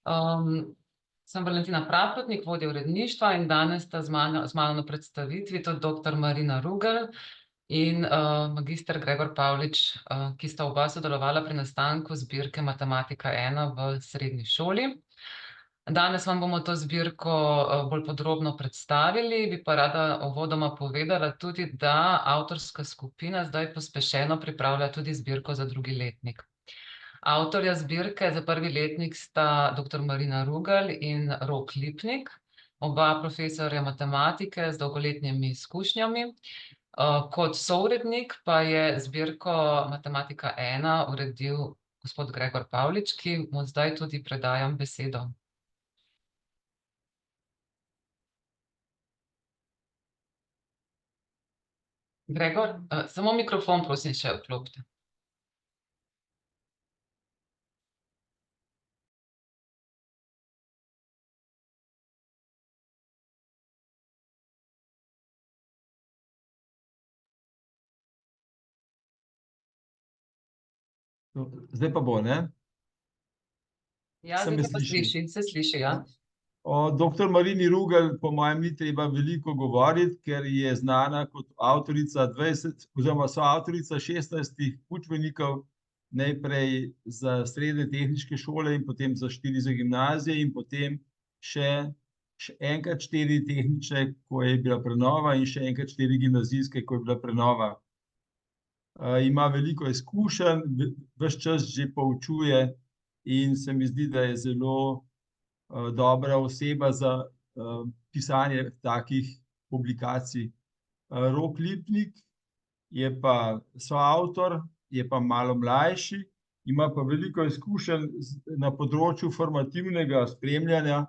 Sem Valentina Praprotnik, vodja uredništva in danes sta z mano na predstavitvi tudi dr. Marina Rugel in magister Gregor Pavlič, ki sta oba sodelovala pri nastanku zbirke Matematika 1 v srednji šoli. Danes vam bomo to zbirko bolj podrobno predstavili, bi pa rada uvodoma povedala tudi, da avtorska skupina zdaj pospešeno pripravlja tudi zbirko za drugi letnik. Avtorja zbirke za prvi letnik sta dr. Marina Rugel in Rok Lipnik, oba profesorja matematike z dolgoletnimi izkušnjami. Kot sourednik pa je zbirko Matematika 1 uredil gospod Gregor Pavlič, ki mu zdaj tudi predajam besedo. Gregor, samo mikrofon prosim še vklopite. Zdaj pa bo, ne? Ja, zdaj se pa sliši, se sliši, ja. O doktor Marini Rugel po mojem ni treba veliko govoriti, ker je znana kot avtorica 20 oziroma soavtorica 16 učbenikov, najprej za srednje tehniške šole in potem za 4 za gimnazije in potem še enkrat 4 tehnične, ko je bila prenova, in še enkrat 4 gimnazijske, ko je bila prenova. Ima veliko izkušenj, ves čas že poučuje in se mi zdi, da je zelo dobra oseba za pisanje takih publikacij. Rok Lipnik je pa soavtor, je pa malo mlajši, ima pa veliko izkušenj na področju formativnega spremljanja,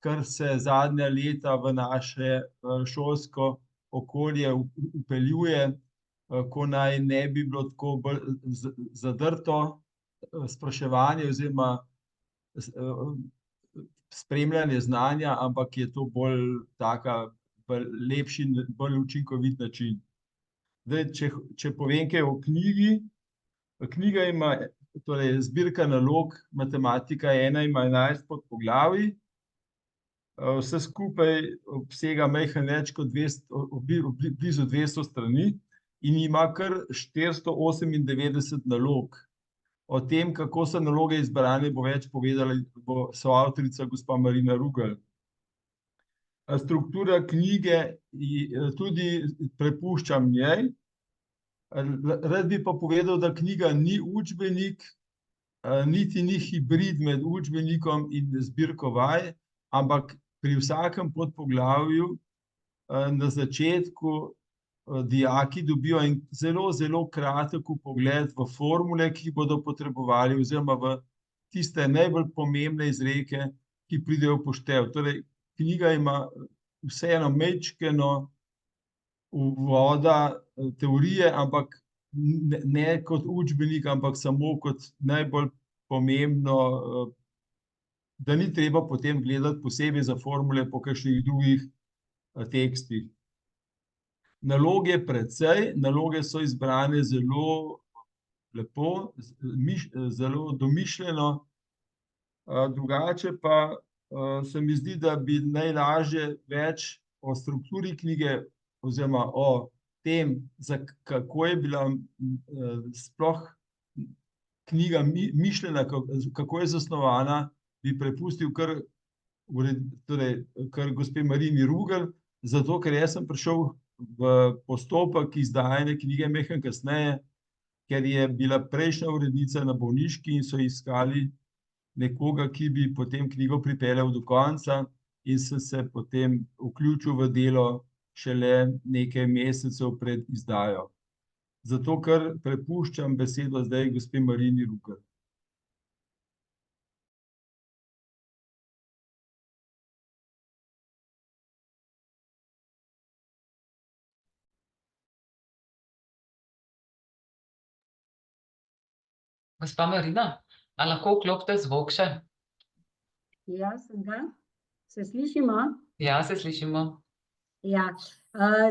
kar se zadnja leta v naše šolsko okolje vpeljuje, ko naj ne bi bilo tako bolj zadrto spraševanje oziroma spremljanje znanja, ampak je to bolj taka lepši, bolj učinkovit način. Zdaj, če povem kaj o knjigi, knjiga ima, torej zbirka nalog Matematika 1 ima 11 podpoglavij, vse skupaj obsega majhno več kot blizu 200 strani in ima kar 498 nalog. O tem, kako so naloge izbrane, bo več povedala soavtorica gospa Marina Rugel. Struktura knjige tudi prepuščam njej. Rad bi pa povedal, da knjiga ni učbenik, niti ni hibrid med učbenikom in zbirko vaj, ampak pri vsakem podpoglavju na začetku dijaki dobijo en zelo kratek vpogled v formule, ki jih bodo potrebovali, oziroma v tiste najbolj pomembne izreke, ki pridejo v poštev. Torej, knjiga ima vseeno majčkeno uvoda teorije, ampak ne kot učbenik, ampak samo kot najbolj pomembno, da ni treba potem gledati posebej za formule po kakšnih drugih tekstih. Nalog je precej, naloge so izbrane zelo lepo, zelo domišljeno, drugače pa se mi zdi, da bi najlažje več o strukturi knjige oziroma o tem, kako je bila sploh knjiga mišljena, kako je zasnovana, bi prepustil kar gospe Marini Rugel, zato ker jaz sem prišel v postopek izdajanja knjige malo kasneje, ker je bila prejšnja urednica na bolniški in so iskali nekoga, ki bi potem knjigo pripeljal do konca, in sem se potem vključil v delo šele nekaj mesecev pred izdajo. Zato kar prepuščam besedo zdaj gospe Marini Rugel. Gospa Marina, a lahko vklopite zvok še? Ja, sem ga. Se slišimo? Ja, se slišimo. Ja,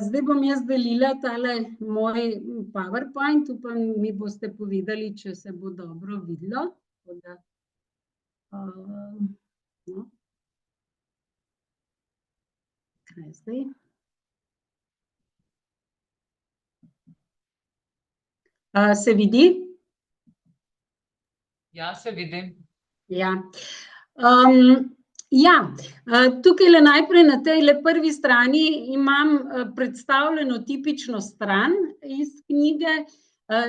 zdaj bom jaz delila tale moj PowerPoint, upam, mi boste povedali, če se bo dobro videlo. No. Kaj zdaj? Se vidi? Ja, se vidi. Ja. Ja, tukajle najprej na tej prvi strani imam predstavljeno tipično stran iz knjige.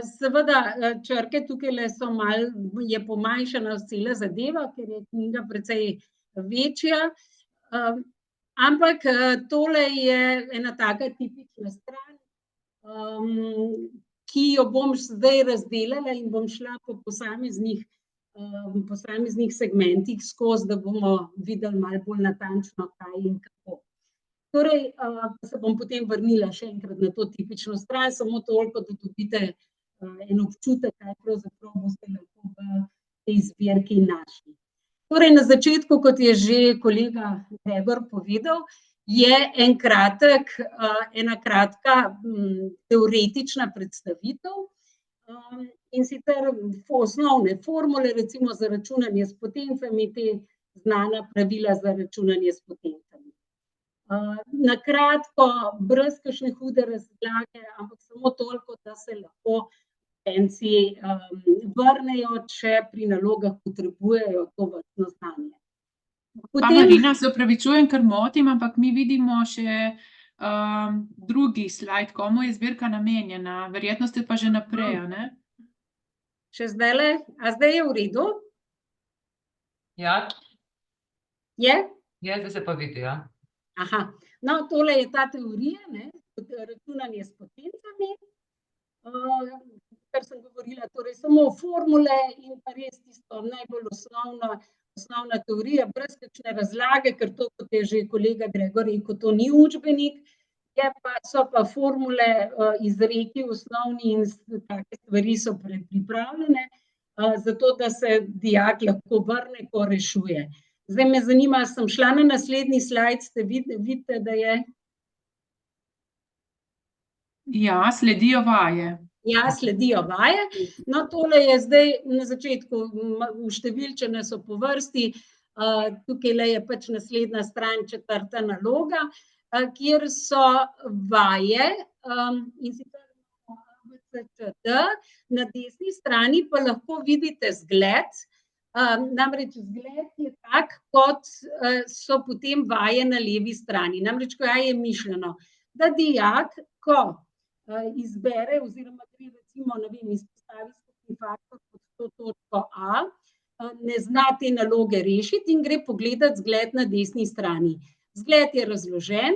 Seveda črke tukajle so malo, je pomanjšana cela zadeva, ker je knjiga precej večja. Ampak tole je ena taka tipična stran, ki jo bom zdaj razdelala in bom šla po posameznih segmentih skozi, da bomo videli malo bolj natančno, kaj in kako. Torej, se bom potem vrnila še enkrat na to tipično stran, samo toliko, da dobite en občutek, kaj pravzaprav boste lahko v tej zbirki našli. Torej, na začetku, kot je že kolega Gregor povedal, je ena kratka teoretična predstavitev, in sicer osnovne formule, recimo za računanje s potencami, te znana pravila za računanje s potencami. Na kratko, brez kakšne hude razlage, ampak samo toliko, da se lahko učenci vrnejo, če pri nalogah potrebujejo tovrstno znanje. Marina, se opravičujem, ker motim, ampak mi vidimo še drugi slajd, komu je zbirka namenjena. Verjetno ste pa že naprej, a ne? Še zdajle? A zdaj je v redu? Ja, Je? zdaj se pa vidi, ja. Aha, no, tole je ta teorija, ne, računanje s potencami, kar sem govorila, torej samo formule in pa res tisto najbolj osnovna teorija, brez kakšne razlage, ker to, kot je že kolega Gregor rekel, to ni učbenik, so pa formule, izreki osnovni in take stvari so pripravljene, zato da se dijak lahko vrne, ko rešuje. Zdaj me zanima, sem šla na naslednji slajd, vidite, da je? Ja, sledijo vaje. Ja, sledijo vaje. No, tole je zdaj na začetku, uštevilčene so po vrsti, tukajle je pač naslednja stran, 4. naloga, kjer so vaje, in sicer ABCD, na desni strani pa lahko vidite zgled, namreč zgled je tak, kot so potem vaje na levi strani. Namreč kaj je mišljeno? Da dijak, ko izbere oziroma gre recimo, ne vem, izpostavi skupni faktor pod to točko A, ne zna te naloge rešiti in gre pogledat zgled na desni strani. Zgled je razložen,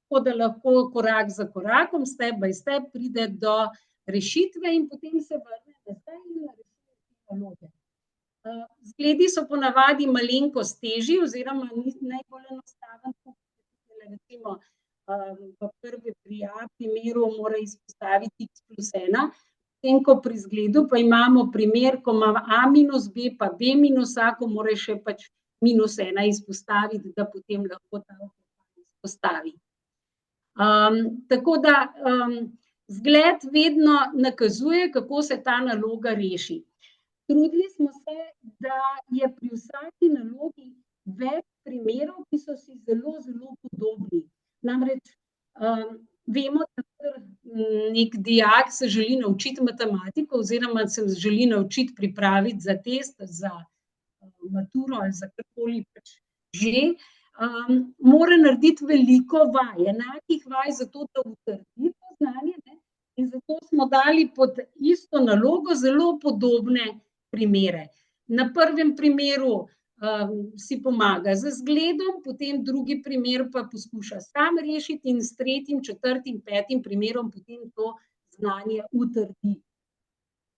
tako da lahko korak za korakom, step by step pride do rešitve in potem se vrne nazaj in rešuje te naloge. Zgledi so ponavadi malenkost težji oziroma najbolj enostaven, recimo v pri A primeru mora izpostaviti x plus 1, potem ko pri zgledu pa imamo primer, ko ima A minus B pa B minus A, ko mora še pač minus 1 izpostaviti, da potem lahko ta izpostavi. Tako da zgled vedno nakazuje, kako se ta naloga reši. Trudili smo se, da je pri vsaki nalogi več primerov, ki so si zelo, zelo podobni. Namreč vemo, da nek dijak se želi naučiti matematiko oziroma se želi naučiti pripraviti za test, za maturo ali za karkoli pač že, mora narediti veliko vaj, enakih vaj, zato da utrdi to znanje, ne, in zato smo dali pod isto nalogo zelo podobne primere. Na prvem primeru si pomaga z zgledom, potem drugi primer pa poskuša sam rešiti in s tretjim, četrtim, petim primerom potem to znanje utrdi.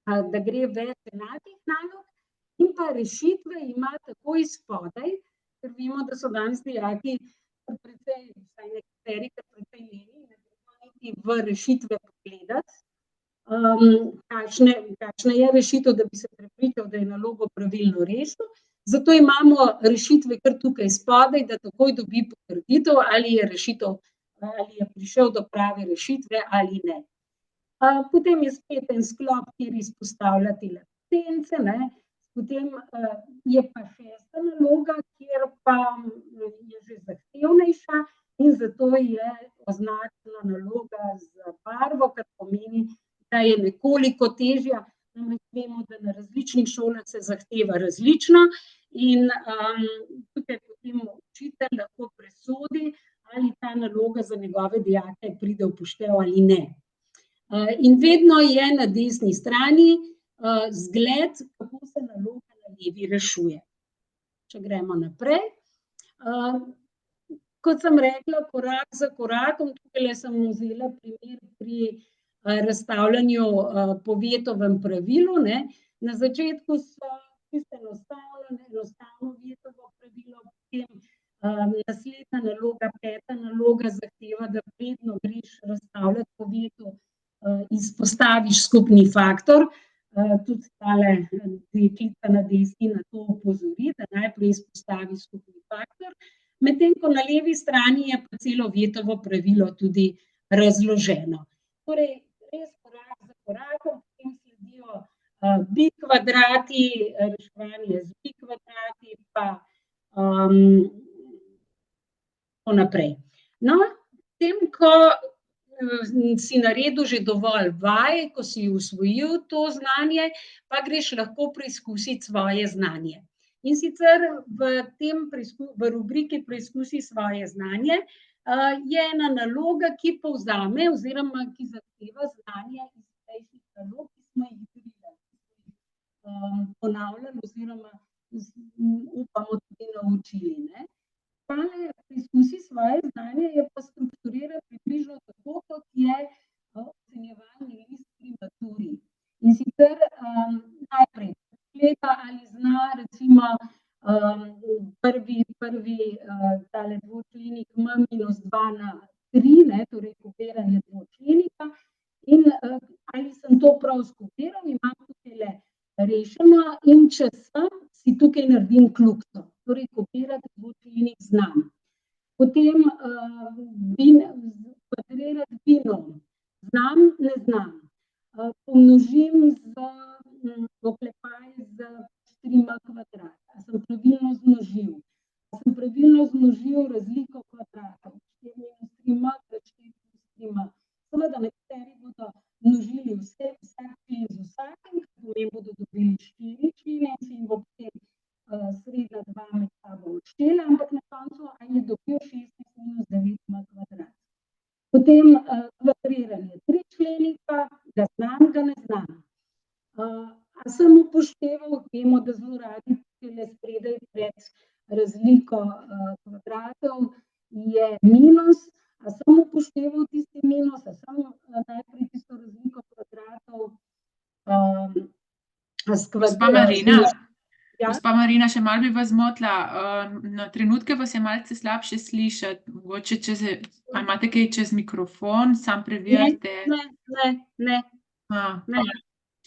Da gre več enakih nalog in pa rešitve ima takoj spodaj, ker vemo, da so danes dijaki precej, vsaj nekateri, precej leni, ne gredo niti v rešitve pogledati, kakšna je rešitev, da bi se prepričal, da je nalogo pravilno rešil. Zato imamo rešitve kar tukaj spodaj, da takoj dobi potrditev, ali je prišel do prave rešitve ali ne. Potem je spet en sklop, kjer izpostavlja tele potence, ne. Potem je pa 6. naloga, kjer pa je že zahtevnejša in zato je označena naloga z barvo, kar pomeni, da je nekoliko težja. Namreč vemo, da na različnih šolah se zahteva različno in tukaj potem učitelj lahko presodi, ali ta naloga za njegove dijake pride v poštev ali ne. In vedno je na desni strani zgled, kako se naloga na levi rešuje. Če gremo naprej. Kot sem rekla, korak za korakom, tukaj sem vzela primer pri razstavljanju po Vietovem pravilu, ne. Na začetku so čisto enostavno Vietovo pravilo, potem naslednja naloga, 5. naloga zahteva, da vedno greš razstavljati po Vietu, izpostaviš skupni faktor. Tudi tale deklica na desni na to opozori, da najprej izpostavi skupni faktor. Medtem ko na levi strani je pa celo Vietovo pravilo tudi razloženo. Torej, res korak za korakom, potem sledijo bikvadrati, reševanje z bikvadrati, pa tako naprej. No, potem, ko si naredil že dovolj vaj, ko si usvojil to znanje, pa greš lahko preizkusiti svoje znanje. In sicer v rubriki Preizkusi svoje znanje je ena naloga, ki povzame oziroma ki zahteva znanje iz prejšnjih nalog, ki smo jih ponavljali oziroma upamo tudi naučili, ne. Tale Preizkusi svoje znanje je pa strukturiran približno tako, kot je ocenjevalni list pri maturi. In sicer najprej gleda, ali zna recimo prvi tale dvočlenik M-2/3, ne, torej kopiranje dvočlenika, in ali sem to prav skopiral, imam tukajle rešeno, in če sem, si tukaj naredim kljukico, torej kopirati dvočlenik znam. Potem kvadrirati binom, znam, ne znam. Pomnožim z oklepaj z 3m kvadrat. A sem pravilno zmnožil? A sem pravilno zmnožil razliko kvadratov? 4 minus 3m krat 4 plus 3m. Seveda nekateri bodo množili vsak člen z vsakim, potem bodo dobili 4 člene in se jim bo potem srednja dva med sabo odštela, ampak na koncu je dobil 16 minus 9m kvadrat. Potem kvadriranje tričlenika, ga znam, ga ne znam. A sem upošteval, vemo, da zelo radi tukaj spredaj pred razliko kvadratov je minus, a sem upošteval tisti minus, a sem najprej tisto razliko kvadratov Gospa Marina, še malo bi vas zmotila, na trenutke vas je malce slabše slišati, mogoče ali imate kaj čez mikrofon, samo preverite. Ne.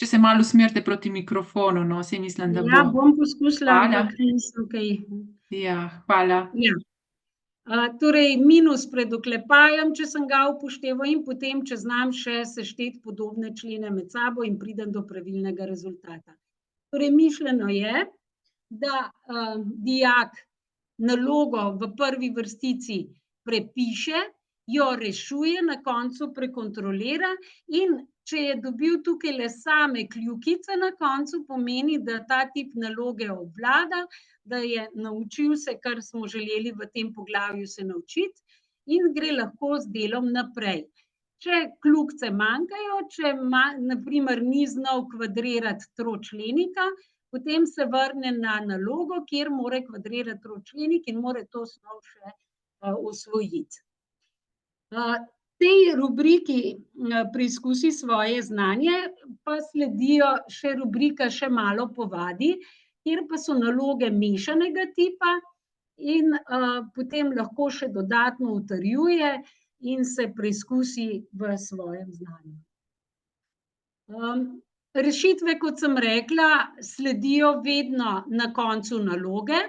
Če se malo usmerite proti mikrofonu, no, saj mislim, da bo. Ja, bom poskusila, Hvala. ampak nisem kaj. Ja, hvala. Ja. Torej, minus pred oklepajem, če sem ga upošteval, in potem, če znam še sešteti podobne člene med sabo in pridem do pravilnega rezultata. Torej, mišljeno je, da dijak nalogo v prvi vrstici prepiše, jo rešuje, na koncu prekontrolira, in če je dobil tukajle same kljukice na koncu, pomeni, da ta tip naloge obvlada, da je naučil se, kar smo želeli v tem poglavju se naučiti, in gre lahko z delom naprej. Če kljukice manjkajo, če na primer ni znal kvadrirati tročlenika, potem se vrne na nalogo, kjer mora kvadrirati tročlenik in mora to snov še usvojiti. Tej rubriki Preizkusi svoje znanje pa sledijo še rubrika Še malo povadi, kjer pa so naloge mešanega tipa in potem lahko še dodatno utrjuje in se preizkusi v svojem znanju. Rešitve, kot sem rekla, sledijo vedno na koncu naloge,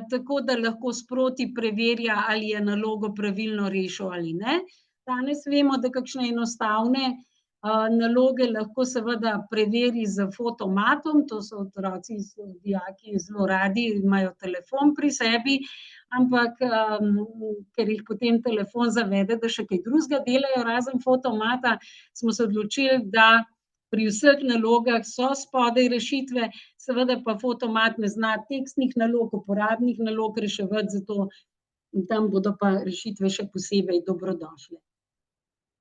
tako da lahko sproti preverja, ali je nalogo pravilno rešil ali ne. Danes vemo, da kakšne enostavne Naloge lahko seveda preveri z fotomatom, to so otroci, dijaki zelo radi, imajo telefon pri sebi, ampak ker jih potem telefon zavede, da še kaj drugega delajo razen fotomata, smo se odločili, da pri vseh nalogah so spodaj rešitve, seveda pa fotomat ne zna tekstnih nalog, uporabnih nalog reševati, zato tam bodo pa rešitve še posebej dobrodošle.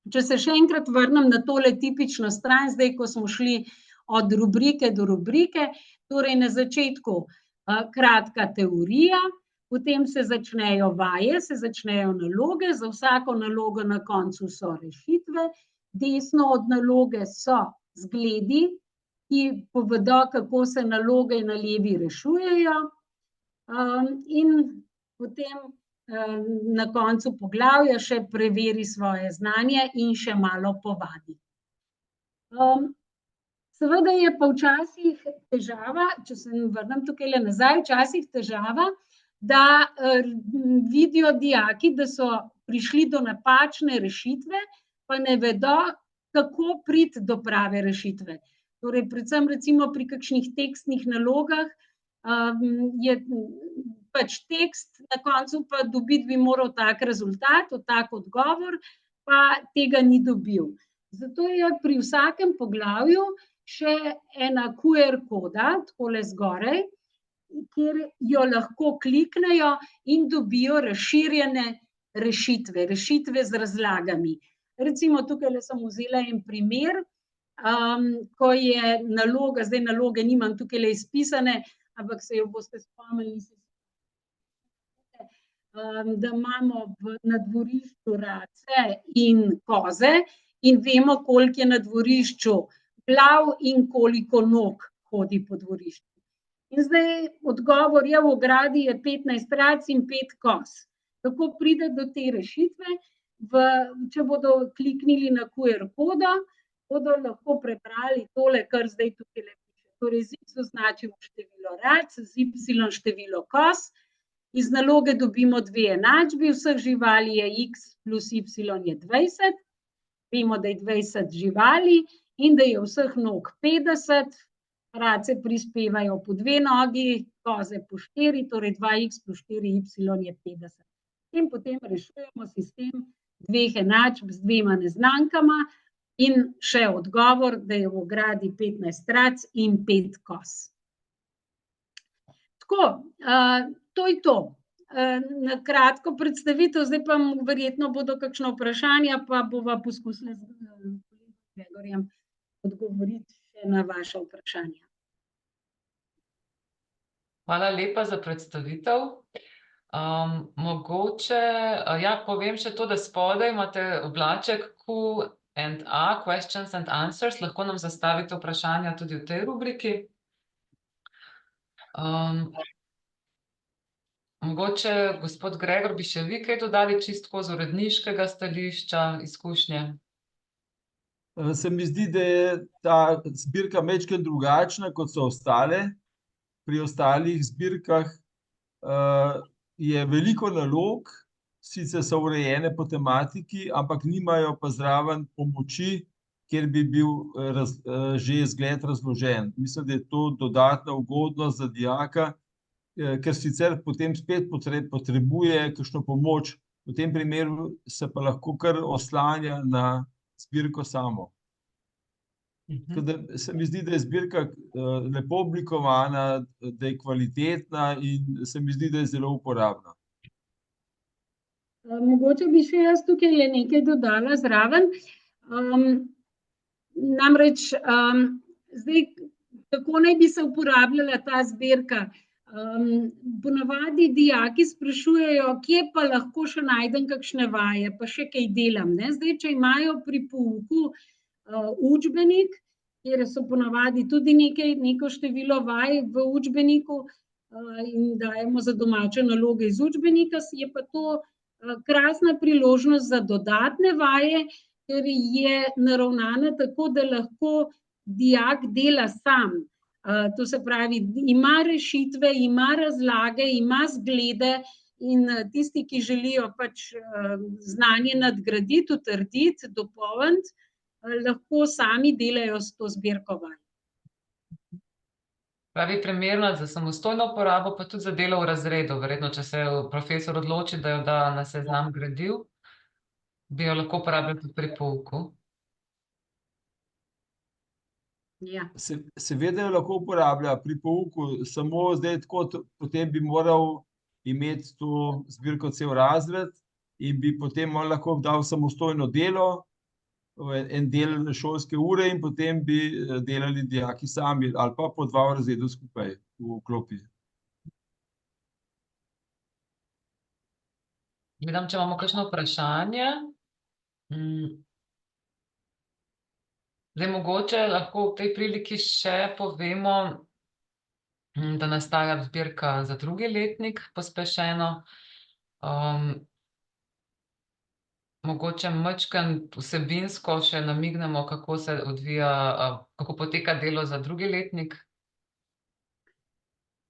Če se še enkrat vrnem na tole tipično stran, zdaj, ko smo šli od rubrike do rubrike, torej na začetku kratka teorija, potem se začnejo vaje, se začnejo naloge, za vsako nalogo na koncu so rešitve, desno od naloge so zgledi, ki povedo, kako se naloge na levi rešujejo, in potem na koncu poglavja še preveri svoje znanje in še malo povadi. Seveda je pa včasih težava, če se vrnem tukajle nazaj, včasih težava, da vidijo dijaki, da so prišli do napačne rešitve, pa ne vedo, kako priti do prave rešitve. Torej, predvsem recimo pri kakšnih tekstnih nalogah je pač tekst, na koncu pa dobiti bi moral tak rezultat, tak odgovor, pa tega ni dobil. Zato je pri vsakem poglavju še ena QR koda, takole zgoraj, kjer jo lahko kliknejo in dobijo razširjene rešitve, rešitve z razlagami. Recimo tukajle sem vzela en primer, ko je naloga, zdaj naloge nimam tukajle izpisane, ampak se jo boste spomnili, da imamo na dvorišču race in koze in vemo, koliko je na dvorišču glav in koliko nog hodi po dvorišču. In zdaj odgovor je, v ogradi je 15 rac in 5 koz. Kako pride do te rešitve? Če bodo kliknili na QR kodo, bodo lahko prebrali tole, kar zdaj tukaj piše. Torej, z X označimo število rac, z Y število koz. Iz naloge dobimo dve enačbi, vseh živali je X plus Y je 20. Vemo, da je 20 živali in da je vseh nog 50. Race prispevajo po 2 nogi, koze po 4, torej 2X plus 4Y je 50. In potem rešujemo sistem dveh enačb z dvema neznankama in še odgovor, da je v ogradi 15 rac in 5 koz. Tako, to je to. Na kratko predstavitev, zdaj pa verjetno bodo kakšna vprašanja, pa bova poskusila z Gregorjem odgovoriti še na vaša vprašanja. Hvala lepa za predstavitev. Mogoče, povem še to, da spodaj imate oblaček Q&A, questions and answers, lahko nam zastavite vprašanja tudi v tej rubriki. Mogoče, gospod Gregor, bi še vi kaj dodali čisto z uredniškega stališča, izkušnje? Se mi zdi, da je ta zbirka majčkeno drugačna, kot so ostale. Pri ostalih zbirkah je veliko nalog, sicer so urejene po tematiki, ampak nimajo pa zraven pomoči, kjer bi bil že zgled razložen. Mislim, da je to dodatna ugodnost za dijaka, ker sicer potem spet potrebuje kakšno pomoč. V tem primeru se pa lahko kar oslanja na zbirko samo. Se mi zdi, da je zbirka lepo oblikovana, da je kvalitetna in se mi zdi, da je zelo uporabna. Mogoče bi še jaz tukaj nekaj dodala zraven. Namreč, zdaj, kako naj bi se uporabljala ta zbirka? Ponavadi dijaki sprašujejo, kje pa lahko še najdem kakšne vaje, pa še kaj delam, ne? Zdaj, če imajo pri pouku učbenik, kjer so ponavadi tudi neko število vaj v učbeniku in dajemo za domače naloge iz učbenika, je pa to krasna priložnost za dodatne vaje, ker je naravnana tako, da lahko dijak dela sam. To se pravi, ima rešitve, ima razlage, ima zglede in tisti, ki želijo pač znanje nadgraditi, utrditi, dopolniti, lahko sami delajo s to zbirko vaj. Pravi primerna za samostojno uporabo, pa tudi za delo v razredu. Verjetno, če se profesor odloči, da jo da na seznam gradiv, bi jo lahko uporabljali tudi pri pouku. Ja. Seveda jo lahko uporablja pri pouku, samo zdaj tako, potem bi moral imeti to zbirko cel razred in bi potem on lahko dal samostojno delo, en del šolske ure in potem bi delali dijaki sami ali pa po 2 v razredu skupaj v klopi. Gledam, če imamo kakšno vprašanje. Zdaj, mogoče lahko v tej priliki še povemo, da nastaja zbirka za drugi letnik pospešeno. Mogoče majčkeno vsebinsko še namignemo, kako se odvija, kako poteka delo za drugi letnik.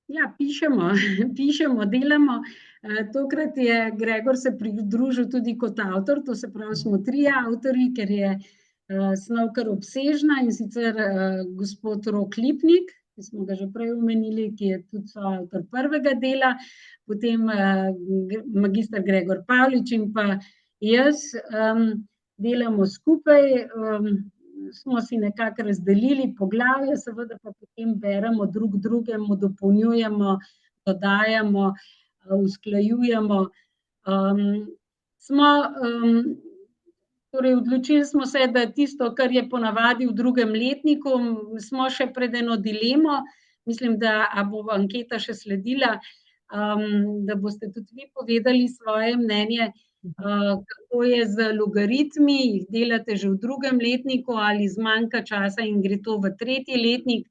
Ja, pišemo, delamo. Tokrat je Gregor se pridružil tudi kot avtor, to se pravi, smo 3 avtorji, ker je snov kar obsežna, in sicer gospod Rok Lipnik, ki smo ga že prej omenili, ki je tudi soavtor prvega dela, potem magister Gregor Pavlič in pa jaz delamo skupaj, smo si nekako razdelili poglavje, seveda pa potem beremo drug drugemu, dopolnjujemo, dodajamo, usklajujemo. Torej odločili smo se, da tisto, kar je ponavadi v drugem letniku, smo še pred eno dilemo, mislim, da bo anketa še sledila, da boste tudi vi povedali svoje mnenje, kako je z logaritmi, jih delate že v drugem letniku ali zmanjka časa in gre to v 3. letnik,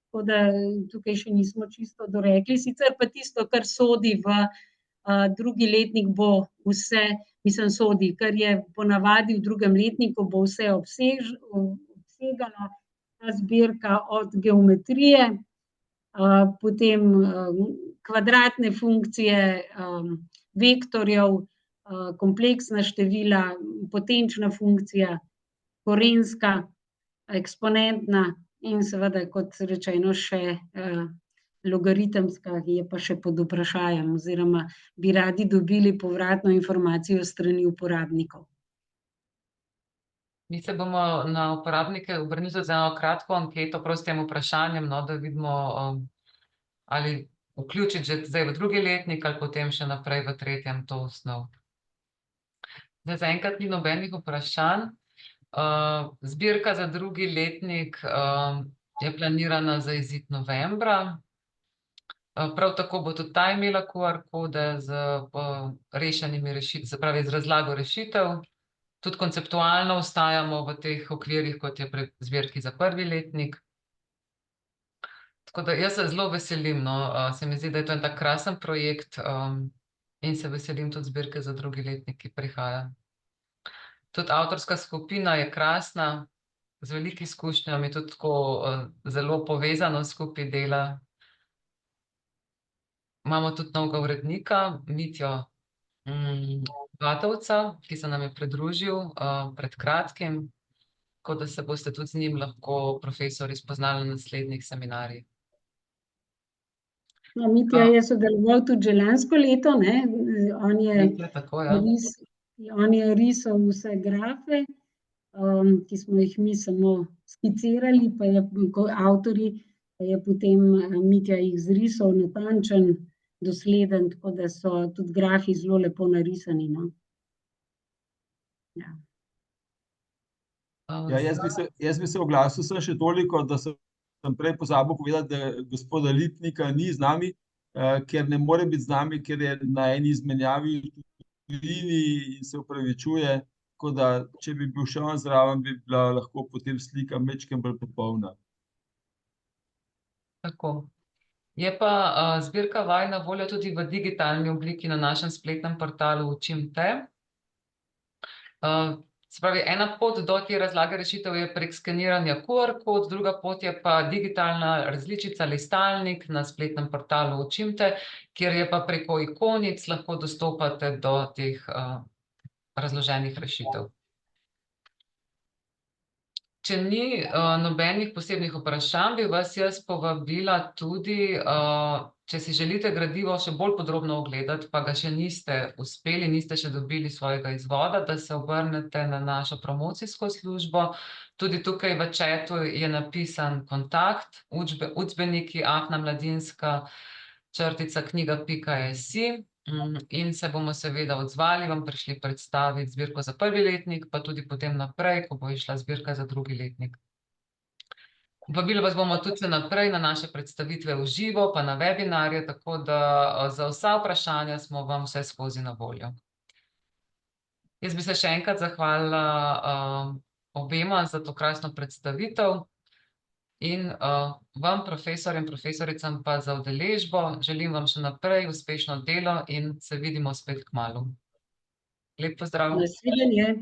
tako da tukaj še nismo čisto dorekli, sicer pa tisto, kar sodi v drugi letnik, bo vse, sodi, kar je ponavadi v drugem letniku, bo vse obsegala ta zbirka od geometrije, potem kvadratne funkcije, vektorjev, kompleksna števila, potenčna funkcija, korenska, eksponentna in seveda, kot rečeno, še logaritemska, je pa še pod vprašajem, oziroma bi radi dobili povratno informacijo s strani uporabnikov. Mi se bomo na uporabnike obrnili z eno kratko anketo, prav s tem vprašanjem, da vidimo, ali vključiti že zdaj v drugi letnik ali potem še naprej v 3. to osnov. Zdaj, zaenkrat ni nobenih vprašanj. Zbirka za drugi letnik je planirana za izid novembra. Prav tako bo tudi ta imela QR-kode z rešenimi se pravi, z razlago rešitev. Tudi konceptualno ostajamo v teh okvirih, kot je pri zbirki za prvi letnik. Tako da jaz se zelo veselim, se mi zdi, da je to en tak krasen projekt, in se veselim tudi zbirke za drugi letnik, ki prihaja. Tudi avtorska skupina je krasna, z veliko izkušnjami, tudi tako zelo povezano skupaj dela. Imamo tudi novega urednika, Mitjo Vatovca, ki se nam je pridružil pred kratkim, tako da se boste tudi z njim lahko profesorji spoznali na naslednjih seminarjih. Mitja je sodeloval tudi že lansko leto, ne, on je risal vse grafe, ki smo jih mi samo skicirali, pa je kot avtorji, pa je potem Mitja jih zrisal natančen, dosleden, tako da so tudi grafi zelo lepo narisani, no. Ja. Jaz bi se oglasil sem še toliko, da sem prej pozabil povedati, da gospoda Lipnika ni z nami, ker ne more biti z nami, ker je na eni izmenjavi v tujini in se opravičuje, tako da če bi bil še on zraven, bi bila lahko potem slika majčkeno bolj popolna. Tako. Je pa zbirka vaj na voljo tudi v digitalni obliki na našem spletnem portalu Učim.te. Se pravi, ena pot do te razlage rešitev je prek skeniranja QR-kod, druga pot je pa digitalna različica, listalnik na spletnem portalu Učim.te, kjer je pa preko ikonic lahko dostopate do teh razloženih rešitev. če ni nobenih posebnih vprašanj, bi vas jaz povabila tudi, če si želite gradivo še bolj podrobno ogledati, pa ga še niste uspeli, niste še dobili svojega izvoda, da se obrnete na našo promocijsko službo. Tudi tukaj v chatu je napisan kontakt, učbenik@mladinska-knjiga.si. In se bomo seveda odzvali, vam prišli predstaviti zbirko za prvi letnik, pa tudi potem naprej, ko bo išla zbirka za drugi letnik. Vabili vas bomo tudi naprej na naše predstavitve v živo, pa na webinarje, tako da za vsa vprašanja smo vam vse skozi na voljo. Jaz bi se še enkrat zahvalila obema za to krasno predstavitev. In vam, profesorjem, profesoricam, pa za udeležbo. Želim vam še naprej uspešno delo in se vidimo spet kmalu. Lep pozdrav. Nasvidenje.